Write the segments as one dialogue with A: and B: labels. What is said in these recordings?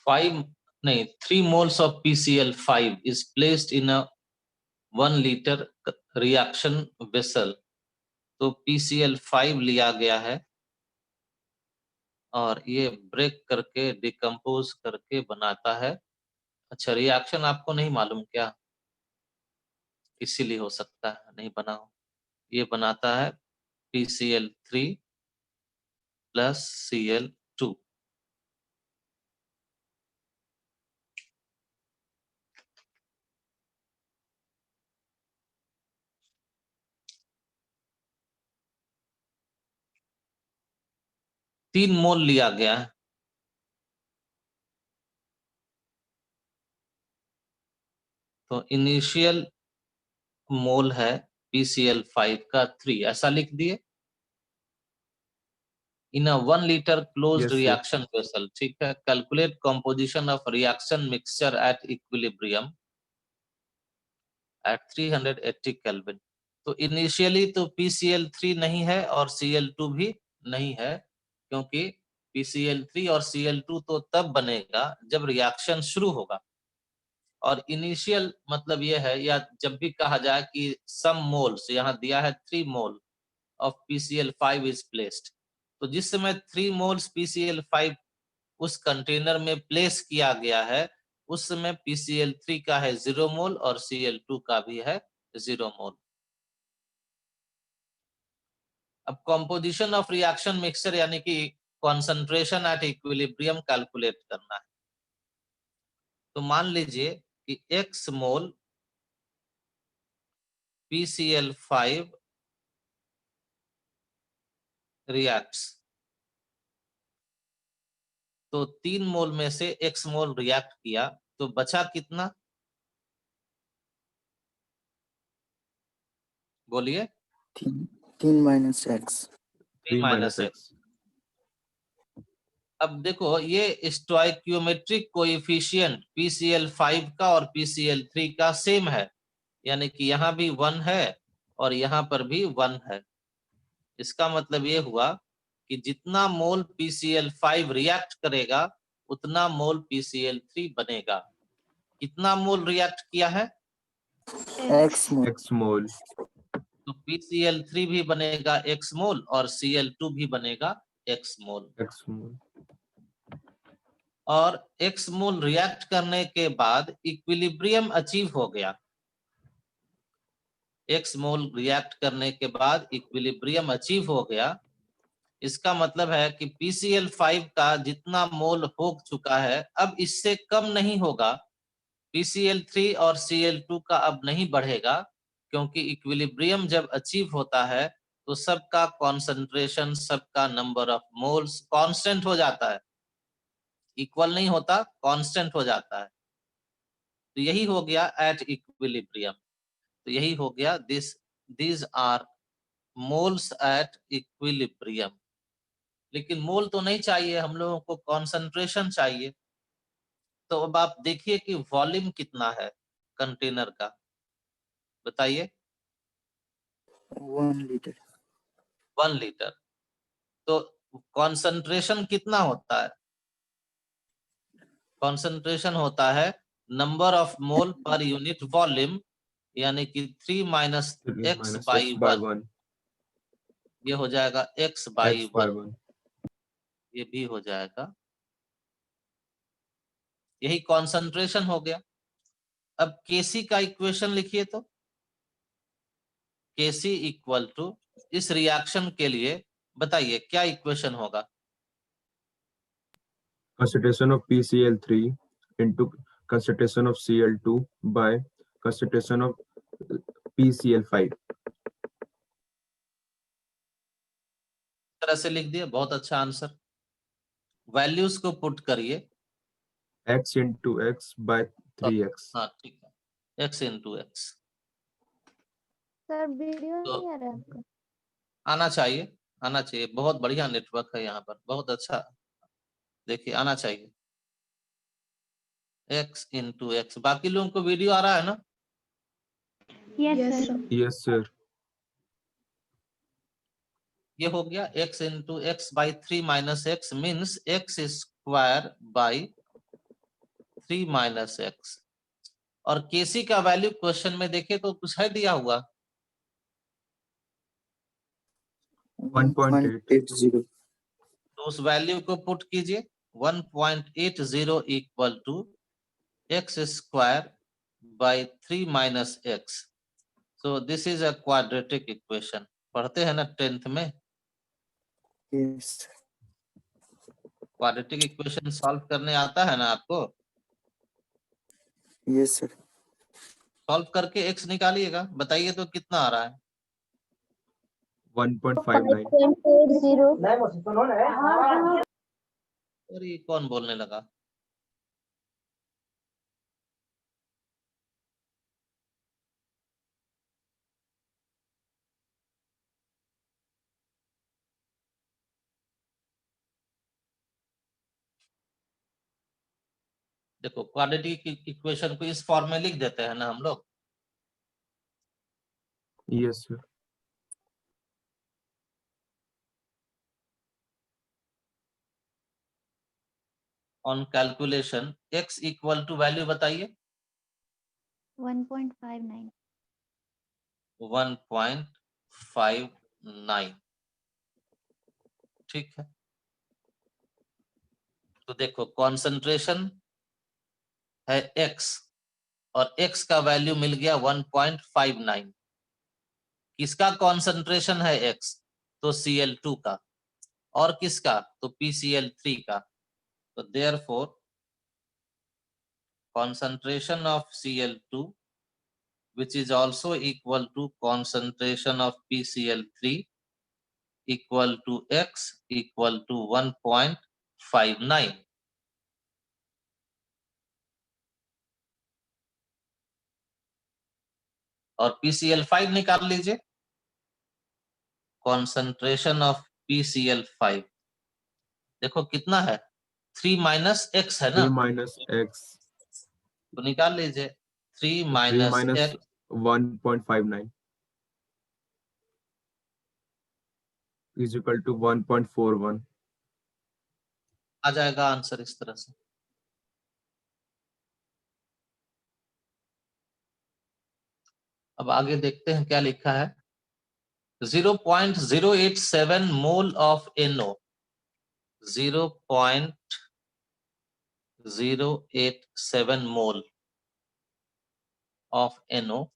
A: 5 नहीं 3 moles of PCl5 is placed in a 1 liter reaction vessel। तो PCl5 लिया गया है और ये ब्रेक करके डिकम्पोज करके बनाता है। अच्छा, रिएक्शन आपको नहीं मालूम क्या? इसीलिए हो सकता है नहीं बना हो। ये बनाता है PCl3 प्लस Cl2। तीन मोल लिया गया है। तो इनिशियल मोल है PCl5 का 3, ऐसा लिख दिए। इन अ 1 liter क्लोज्ड रिएक्शन वेसल, ठीक है। Calculate composition of reaction mixture at equilibrium at 380 kelvin. तो इनिशियली तो PCl3 नहीं है और Cl2 भी नहीं है, क्योंकि PCl3 और Cl2 तो तब बनेगा जब रिएक्शन शुरू होगा। और इनिशियल मतलब ये है, या जब भी कहा जाए कि सम मोल्स, यहाँ दिया है 3 mole of PCl5 is placed, तो जिस समय 3 मोल्स PCl5 उस कंटेनर में प्लेस किया गया है, उस समय PCl3 का है 0 मोल और Cl2 का भी है 0 मोल। अब कॉम्पोजिशन ऑफ रिएक्शन मिक्सचर यानी कि कॉन्सेंट्रेशन एट इक्विलिब्रियम कैलकुलेट करना है। तो मान लीजिए कि x मोल PCl5 रिएक्ट्स, तो 3 मोल में से x मोल रिएक्ट किया, तो बचा कितना? बोलिए।
B: 3 माइनस एक्स।
A: 3 minus x. अब देखो, ये स्टोइकियोमेट्रिक कोएफिशिएंट PCl5 का और PCl3 का सेम है, यानी कि यहाँ भी 1 है और यहाँ पर भी 1 है। इसका मतलब ये हुआ कि जितना मोल PCl5 रिएक्ट करेगा उतना मोल PCl3 बनेगा। कितना मोल रिएक्ट किया है?
B: एक्स मोल।
A: तो PCl3 भी बनेगा x मोल और Cl2 भी बनेगा x मोल। और x मोल रिएक्ट करने के बाद इक्विलिब्रियम अचीव हो गया। x मोल रिएक्ट करने के बाद इक्विलिब्रियम अचीव हो गया। इसका मतलब है कि PCl5 का जितना मोल हो चुका है अब इससे कम नहीं होगा। PCl3 और Cl2 का अब नहीं बढ़ेगा, क्योंकि इक्विलिब्रियम जब अचीव होता है तो सबका कॉन्सेंट्रेशन, सबका नंबर ऑफ मोल्स कांस्टेंट हो जाता है, इक्वल नहीं होता, कांस्टेंट हो जाता है। तो यही हो गया एट इक्विलिब्रियम। तो यही हो गया these are moles at equilibrium. लेकिन मोल तो नहीं चाहिए, हम लोगों को कॉन्सेंट्रेशन चाहिए। तो अब आप देखिए कि वॉल्यूम कितना है कंटेनर का, बताइए।
B: 1 लीटर।
A: 1 लीटर। तो कॉन्सेंट्रेशन कितना होता है? कॉन्सेंट्रेशन होता है number of mole per unit volume, यानी कि 3 माइनस एक्स बाई 1। ये हो जाएगा x बाई 1। ये भी हो जाएगा, यही कॉन्सेंट्रेशन हो गया। अब Kc का इक्वेशन लिखिए। तो Kc इक्वल टू, इस रिएक्शन के लिए बताइए क्या इक्वेशन होगा?
C: Concentration of PCl3 into concentration of Cl2 by concentration of PCl5।
A: तरह से लिख दिए, बहुत अच्छा आंसर। वैल्यूज को पुट करिए।
C: x into x by 3x।
A: हाँ ठीक है, x into x.
D: Sir video
A: तो
D: नहीं आ रहा है आपका?
A: आना चाहिए, आना चाहिए। बहुत बढ़िया नेटवर्क है यहाँ पर, बहुत अच्छा। देखिए आना चाहिए x इंटू एक्स। बाकी लोगों को वीडियो आ रहा है ना?
D: Yes sir.
C: Yes sir।
A: ये हो गया x into x by 3 minus x means x square by 3 minus x. और केसी का वैल्यू क्वेश्चन में देखे तो कुछ है दिया हुआ,
C: 1.8
A: तो उस वैल्यू को पुट कीजिए। 1.80 equal to X square by 3 minus X. So this is a quadratic equation. पढ़ते हैं ना 10th में,
B: yes
A: क्वाड्रेटिक इक्वेशन सॉल्व करने आता है ना आपको?
B: yes sir
A: सॉल्व करके एक्स निकालिएगा, बताइए तो कितना आ रहा है?
C: 1.59
D: 5.80
A: और ये कौन बोलने लगा? देखो क्वाड्रेटिक इक्वेशन को इस फॉर्म में लिख देते हैं ना हम लोग।
C: yes sir
A: on calculation x equal to value बताइए।
D: 1.59
A: 1.59। ठीक है, तो देखो कॉन्सेंट्रेशन है x और x का वैल्यू मिल गया 1.59। किसका कॉन्सेंट्रेशन है x? तो Cl2 का। और किसका? तो PCl3 का। तो therefore concentration of Cl2 which is also equal to concentration of PCl3 equal to x equal to 1.59। और PCl5 निकाल लीजिए। concentration of PCl5 देखो कितना है, 3 माइनस एक्स है ना,
C: 3 minus x
A: तो निकाल लीजिए 3
C: 3
A: minus
C: minus
A: x
C: 1.59 is equal to 1.41
A: आ जाएगा आंसर इस तरह से। अब आगे देखते हैं क्या लिखा है। 0.087 mole of NO, 0.087 mole of NO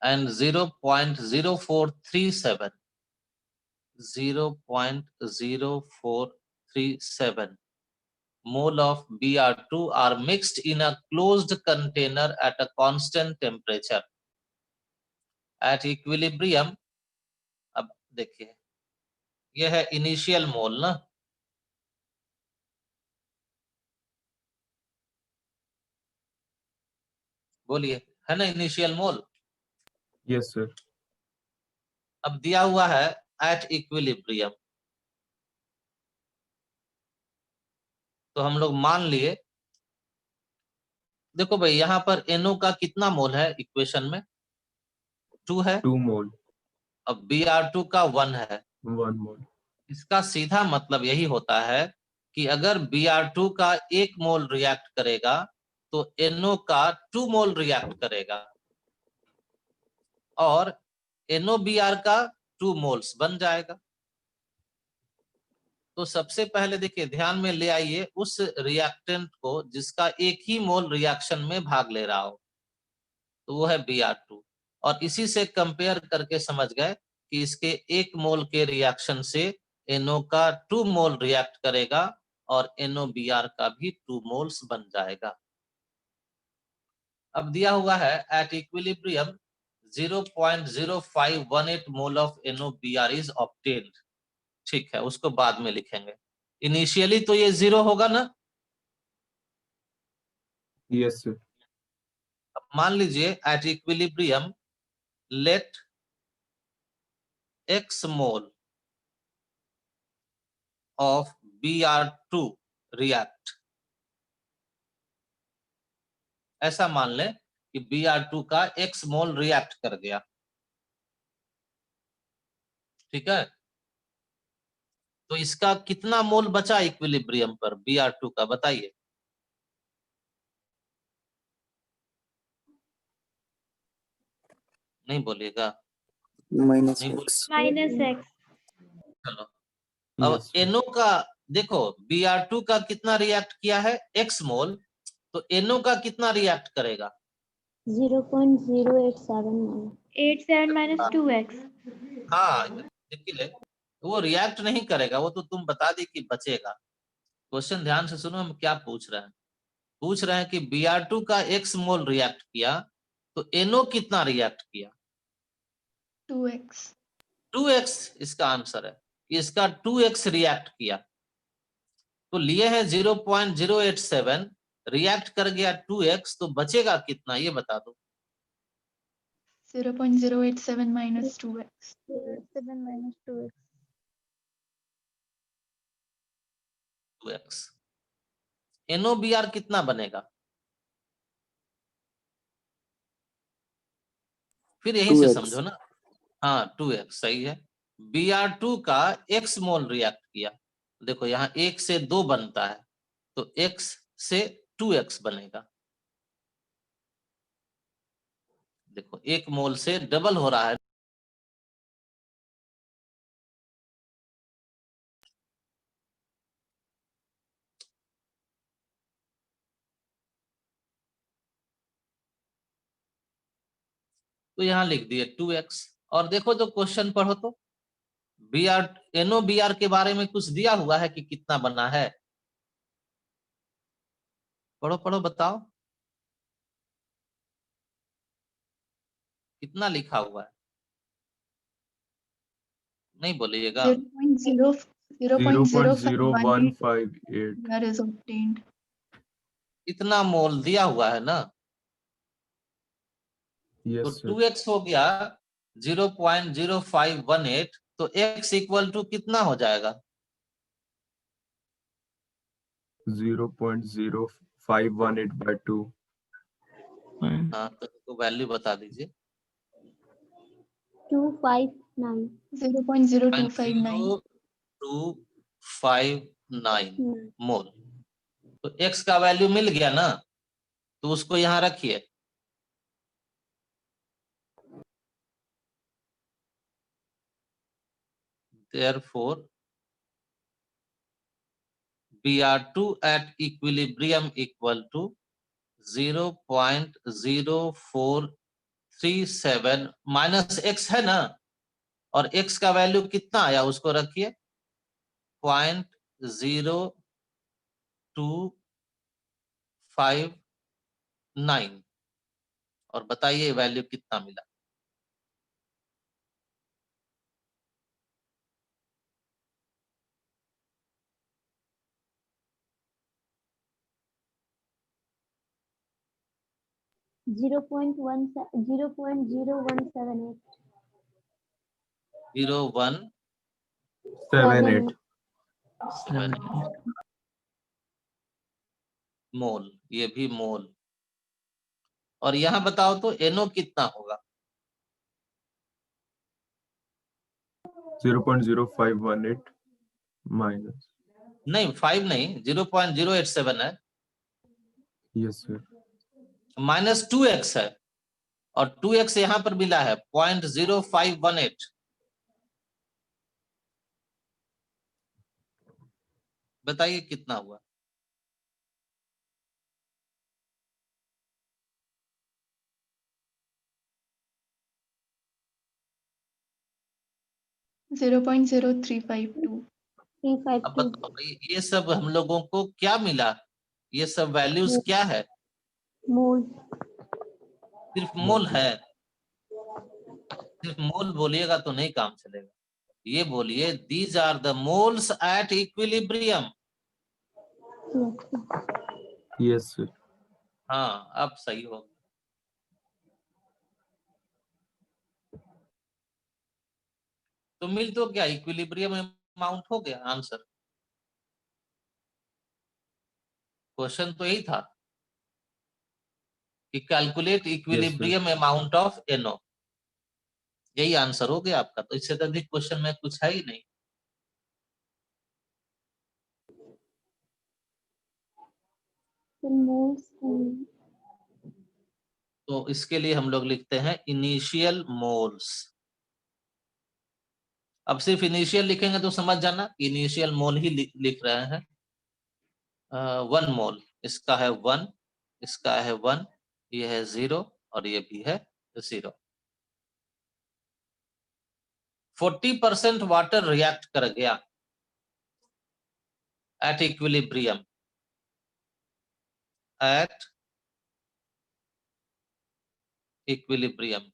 A: and 0.0437 mole of Br2 are mixed in a closed container at a constant temperature at equilibrium। अब देखिए यह है इनिशियल मोल ना, बोलिए, है ना इनिशियल मोल।
C: yes sir
A: अब दिया हुआ है एट इक्विलिब्रियम, तो हम लोग मान लिए। देखो भाई यहाँ पर NO का कितना मोल है इक्वेशन में? 2 है।
C: 2 mole
A: अब Br2 का 1 है।
C: 1 mole
A: इसका सीधा मतलब यही होता है कि अगर Br2 का 1 मोल रिएक्ट करेगा तो NO का 2 मोल रिएक्ट करेगा और NOBr का 2 मोल्स बन जाएगा। तो सबसे पहले देखिए ध्यान में ले आइए उस रिएक्टेंट को जिसका 1 ही मोल रिएक्शन में भाग ले रहा हो, तो वो है Br2। और इसी से कंपेयर करके समझ गए कि इसके 1 मोल के रिएक्शन से NO का 2 मोल रिएक्ट करेगा और NOBr का भी 2 मोल्स बन जाएगा। अब दिया हुआ है at equilibrium 0.0518 mole of NOBr is obtained. ठीक है, उसको बाद में लिखेंगे। इनिशियली तो ये 0 होगा ना।
C: yes sir
A: अब मान लीजिए at equilibrium let x mole of Br2 react, ऐसा मान लें कि Br2 का x मोल रिएक्ट कर गया। ठीक है, तो इसका कितना मोल बचा इक्विलिब्रियम पर Br2 का, बताइए। नहीं बोलिएगा,
B: minus
A: नहीं
B: x.
D: minus x.
A: चलो अब
C: Yes.
A: NO का देखो, Br2 का कितना रिएक्ट किया है, x मोल, तो NO का कितना रिएक्ट करेगा?
D: 0.0879. 87 minus 2x.
A: हाँ देखिए, वो रिएक्ट नहीं करेगा, वो तो तुम बता दी कि बचेगा। क्वेश्चन ध्यान से सुनो, हम क्या पूछ रहे हैं। पूछ रहे हैं कि Br2 का x मोल रिएक्ट किया, तो NO कितना रिएक्ट किया?
E: 2x.
A: 2x इसका आंसर है, कि इसका 2x रिएक्ट किया। तो लिए है 0.087, रिएक्ट कर गया 2x, तो बचेगा कितना ये बता दो।
E: 0.087 minus 2x.
D: 7 minus 2x.
A: 2x NOBr कितना बनेगा? फिर यहीं से
B: 2x.
A: समझो ना। हाँ 2x सही है। Br2 का x मोल रिएक्ट किया, देखो यहाँ 1 से 2 बनता है, तो x से 2x बनेगा। देखो 1 मोल से डबल हो रहा है, तो यहाँ लिख दिए 2x। और देखो जो क्वेश्चन पढ़ो तो, Br NOBr के बारे में कुछ दिया हुआ है कि कितना बना है? पढ़ो पढ़ो बताओ, कितना लिखा हुआ है? नहीं बोलिएगा।
E: 0.00518
C: 0.0158.
E: Br is obtained.
A: इतना मोल दिया हुआ है ना, तो
C: Yes, sir.
A: 2x हो गया 0.0518, तो x इक्वल टू कितना हो जाएगा?
C: 0.0518 by 2.
A: हाँ तो वैल्यू बता दीजिए।
D: 259.
E: 0.0259.
A: 0259 मोल। तो x का वैल्यू मिल गया ना, तो उसको यहाँ रखिए। Therefore Br2 at equilibrium equal to 0.0437 minus x है ना, और x का वैल्यू कितना आया उसको रखिए 0.0259, और बताइए वैल्यू कितना मिला?
D: 0.0178.
C: 78.
A: 0.178 मोल, ये भी मोल। और यहाँ बताओ तो NO कितना होगा?
C: 0.0518 minus.
A: नहीं 5 नहीं, 0.087 है,
C: Yes, sir.
A: माइनस 2x है, और 2x यहाँ पर मिला है 0.0518। बताइए कितना हुआ?
E: 0.0352.
D: 352.
A: अब बताओ भाई, ये सब हम लोगों को क्या मिला? ये सब वैल्यूज क्या है?
D: Mole.
A: सिर्फ मोल है। सिर्फ मोल बोलिएगा तो नहीं काम चलेगा, ये बोलिए these are the moles at equilibrium.
C: Yes, sir.
A: हाँ अब सही हो। तो मिल तो क्या, इक्विलिब्रियम अमाउंट हो गया आंसर। क्वेश्चन तो यही था कि calculate equilibrium amount of NO, यही आंसर हो गया आपका। तो इससे अधिक क्वेश्चन में कुछ है ही नहीं।
D: The moles.
A: तो इसके लिए हम लोग लिखते हैं इनिशियल मोल्स। अब सिर्फ इनिशियल लिखेंगे तो समझ जाना इनिशियल मोल ही लिख रहे हैं। 1 मोल, इसका है 1, इसका है 1, ये है 0 और ये भी है 0। 40% वाटर रिएक्ट कर गया at equilibrium, at equilibrium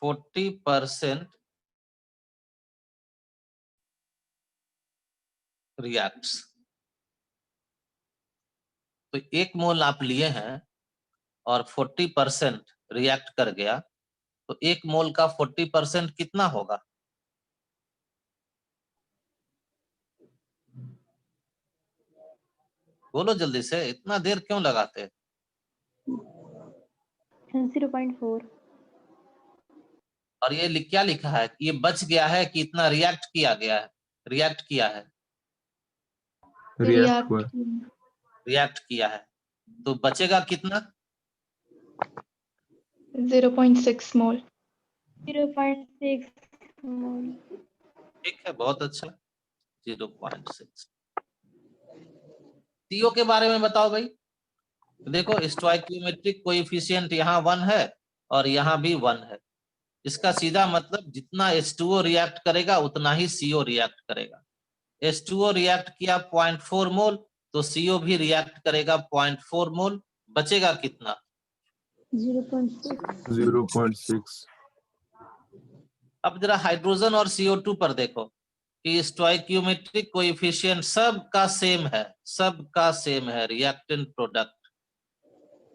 A: 40% reacts. तो 1 मोल आप लिए हैं और 40% रिएक्ट कर गया, तो 1 मोल का 40% कितना होगा? बोलो जल्दी से, इतना देर क्यों लगाते हैं?
D: 0.4।
A: और ये क्या लिखा है? ये बच गया है कि इतना रिएक्ट किया गया है? रिएक्ट किया है,
C: रिएक्ट हुआ।
A: रिएक्ट किया है, तो बचेगा कितना?
E: 0.6 मोल।
D: 0.6 मोल।
A: ठीक है, बहुत अच्छा, 0.6। सीओ के बारे में बताओ भाई। देखो स्टोइकियोमेट्रिक कोएफिशिएंट यहाँ 1 है और यहाँ भी 1 है। इसका सीधा मतलब जितना H2O रिएक्ट करेगा उतना ही CO रिएक्ट करेगा। H2O रिएक्ट किया 0.4 मोल, तो CO भी रिएक्ट करेगा 0.4 मोल। बचेगा कितना?
D: 0.6।
C: 0.6।
A: अब जरा हाइड्रोजन और CO2 पर देखो कि स्टोइकियोमेट्रिक कोएफिशिएंट सबका सेम है, सबका सेम है, रिएक्टेंट प्रोडक्ट।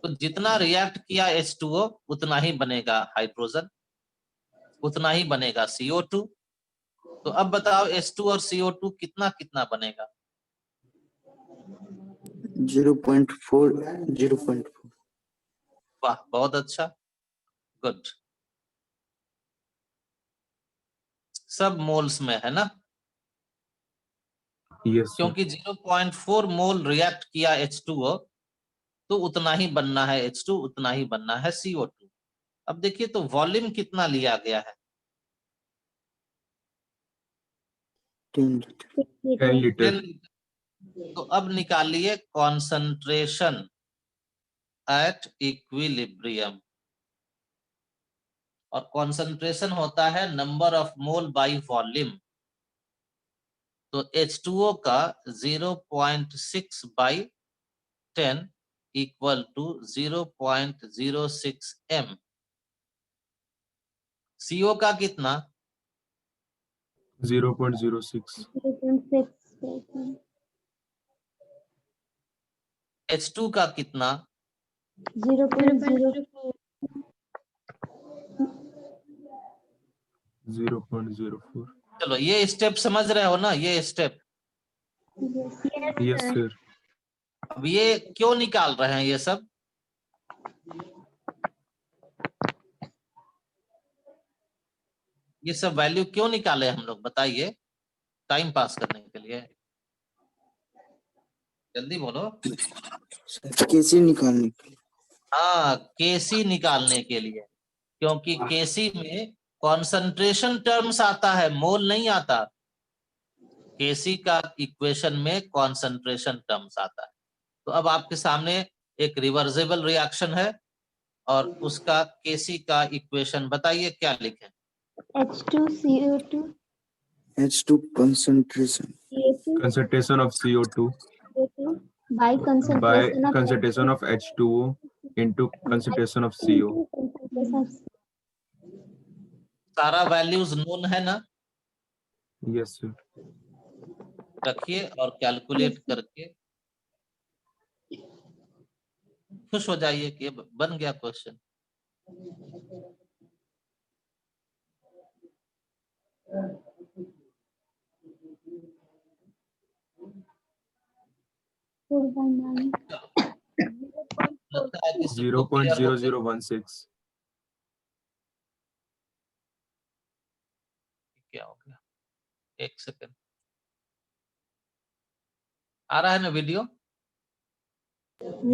A: तो जितना रिएक्ट किया H2O उतना ही बनेगा हाइड्रोजन, उतना ही बनेगा CO2। तो अब बताओ H2 और CO2 कितना कितना बनेगा?
B: 0.4 0.4।
A: वाह, बहुत अच्छा, गुड। सब मोल्स में है ना?
C: Yes sir.
A: क्योंकि 0.4 मोल रिएक्ट किया H2O, तो उतना ही बनना है H2, उतना ही बनना है CO2। अब देखिए तो वॉल्यूम कितना लिया गया है?
B: 10 लीटर।
C: 10 लीटर।
A: 10 लीटर। तो अब निकालिए कॉन्सेंट्रेशन एट इक्विलिब्रियम, और कॉन्सेंट्रेशन होता है number of mole by volume. तो H2O का 0.6 by 10 equal to 0.06 m। CO का कितना?
C: 0.06।
D: 0.6।
A: H2 का कितना?
D: 0.04।
C: 0.04।
A: चलो ये स्टेप समझ रहे हो ना, ये स्टेप।
C: Yes sir.
A: अब ये क्यों निकाल रहे हैं ये सब? ये सब वैल्यू क्यों निकाले हम लोग, बताइए। टाइम पास करने के लिए? जल्दी बोलो।
B: कैसे निकालने के लिए?
A: हाँ, केसी निकालने के लिए, क्योंकि केसी में कॉन्सेंट्रेशन टर्म्स आता है, मोल नहीं आता। केसी का इक्वेशन में कॉन्सेंट्रेशन टर्म्स आता है। तो अब आपके सामने एक रिवर्सिबल रिएक्शन है और उसका केसी का इक्वेशन बताइए, क्या लिखें?
D: H2CO2
B: H2 concentration
D: CO2
C: Concentration of CO2
D: by
C: by
D: concentration of
C: concentration of H2O into concentration of CO.
D: concentration of
A: सारा वैल्यूज नोन है ना?
C: Yes sir.
A: रखिए और कैलकुलेट करके खुश हो जाइए कि बन गया क्वेश्चन। लगता है कि सबको क्लियर हो गया।
C: 0.0016।
A: क्या हो गया? एक सेकंड, आ रहा है ना वीडियो?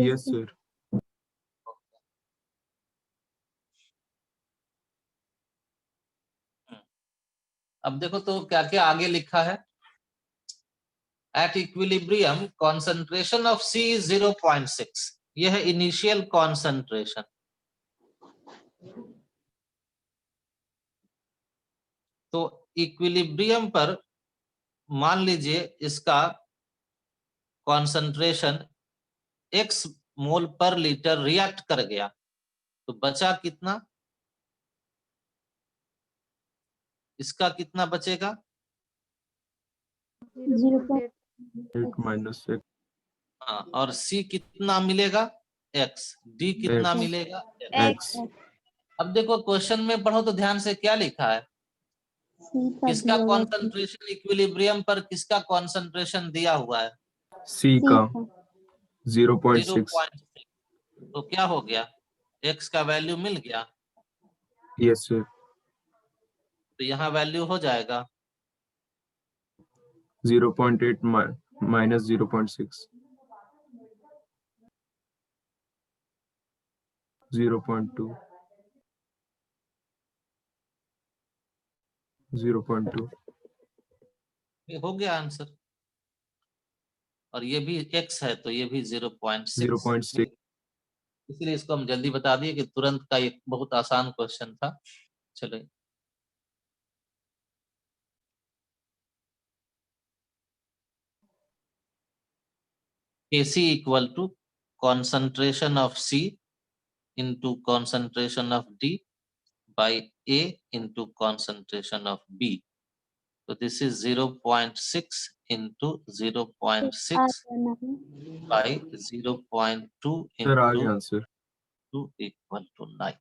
C: Yes sir.
A: अब देखो तो क्या क्या आगे लिखा है। At equilibrium concentration of C is 0.6, यह है इनिशियल कॉन्सेंट्रेशन। तो इक्विलिब्रियम पर मान लीजिए इसका कॉन्सेंट्रेशन x मोल पर लीटर रिएक्ट कर गया, तो बचा कितना, इसका कितना बचेगा,
D: 0.8
C: 8 minus x.
A: हाँ, और C कितना मिलेगा, x, D कितना
C: X.
A: मिलेगा,
C: X.
A: अब देखो क्वेश्चन में पढ़ो तो ध्यान से क्या लिखा है,
D: C का
A: किसका
D: दिया हुआ है,
A: कॉन्सेंट्रेशन इक्विलिब्रियम पर किसका कॉन्सेंट्रेशन दिया हुआ है,
C: C
D: C
C: का
D: का
C: 0.6.
A: 0.6, तो क्या हो गया, x का वैल्यू मिल गया,
C: Yes sir.
A: तो यहाँ वैल्यू हो जाएगा
C: 0.8 minus 0.6. 0.2. 0.2.
A: ये हो गया आंसर। और ये भी x है तो ये भी 0.6,
C: 0.6.
A: इसलिए इसको हम जल्दी बता दिए कि तुरंत का एक बहुत आसान क्वेश्चन था। चलो Kc equal to concentration of C into concentration of D by A into concentration of B. So this is 0.6 into 0.6 by 0.2
C: Sir, uh
A: into
C: गया आंसर.
A: 2 equal to 9.